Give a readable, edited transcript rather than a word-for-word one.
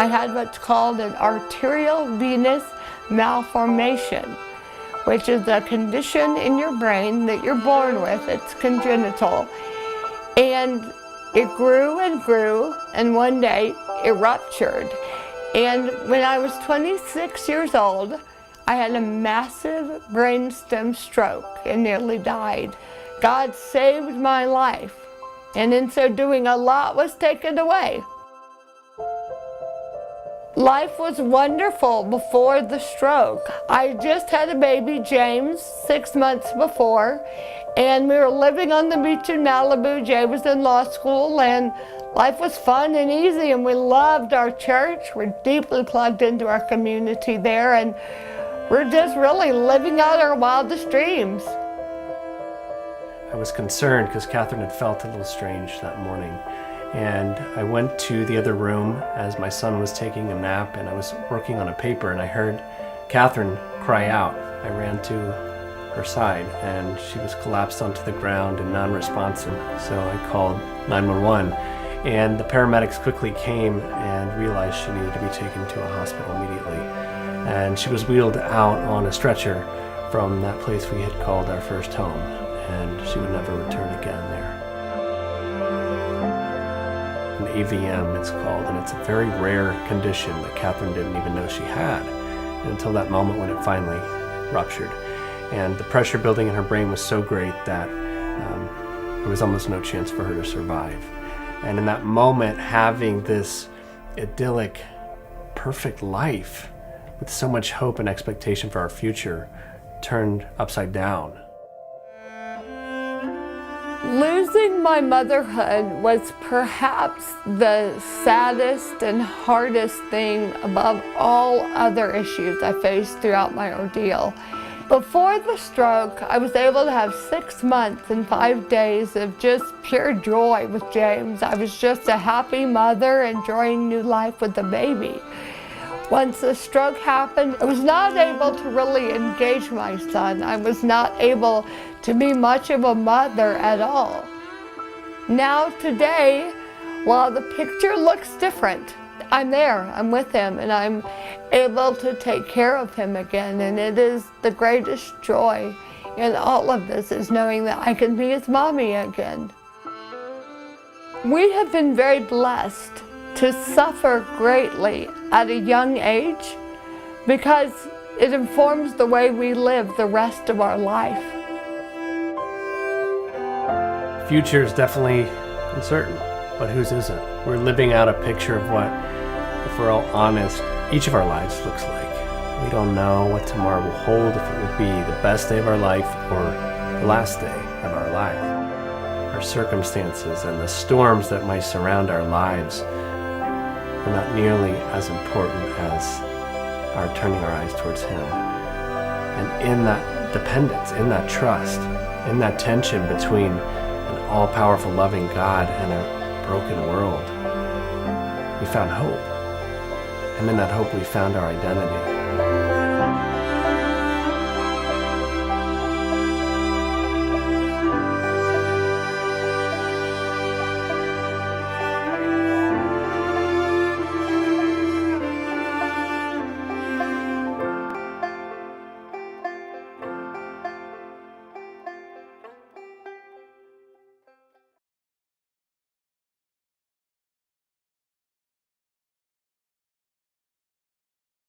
I had what's called an arterial venous malformation, which is a condition in your brain that you're born with. It's congenital. And it grew and grew, and one day it ruptured. And when I was 26 years old, I had a massive brainstem stroke and nearly died. God saved my life, and in so doing, a lot was taken away. Life was wonderful before the stroke. I just had a baby, James, 6 months before, and we were living on the beach in Malibu. Jay was in law school, and life was fun and easy, and we loved our church. We're deeply plugged into our community there, and we're just really living out our wildest dreams. I was concerned because Catherine had felt a little strange that morning. And I went to the other room as my son was taking a nap, and I was working on a paper, and I heard Catherine cry out. I ran to her side, and she was collapsed onto the ground and non-responsive. So I called 911, and the paramedics quickly came and realized she needed to be taken to a hospital immediately. And she was wheeled out on a stretcher from that place we had called our first home, and she would never return again there. An AVM it's called, and it's a very rare condition that Catherine didn't even know she had until that moment when it finally ruptured. And the pressure building in her brain was so great that there was almost no chance for her to survive. And in that moment, having this idyllic, perfect life with so much hope and expectation for our future turned upside down. Losing my motherhood was perhaps the saddest and hardest thing above all other issues I faced throughout my ordeal. Before the stroke, I was able to have 6 months and 5 days of just pure joy with James. I was just a happy mother enjoying new life with the baby. Once the stroke happened, I was not able to really engage my son. I was not able to be much of a mother at all. Now today, while the picture looks different, I'm there, I'm with him, and I'm able to take care of him again. And it is the greatest joy in all of this, is knowing that I can be his mommy again. We have been very blessed to suffer greatly at a young age because it informs the way we live the rest of our life. Future is definitely uncertain, but whose isn't? We're living out a picture of what, if we're all honest, each of our lives looks like. We don't know what tomorrow will hold, if it will be the best day of our life or the last day of our life. Our circumstances and the storms that might surround our lives are not nearly as important as our turning our eyes towards Him. And in that dependence, in that trust, in that tension between an all-powerful, loving God and a broken world, we found hope. And in that hope, we found our identity.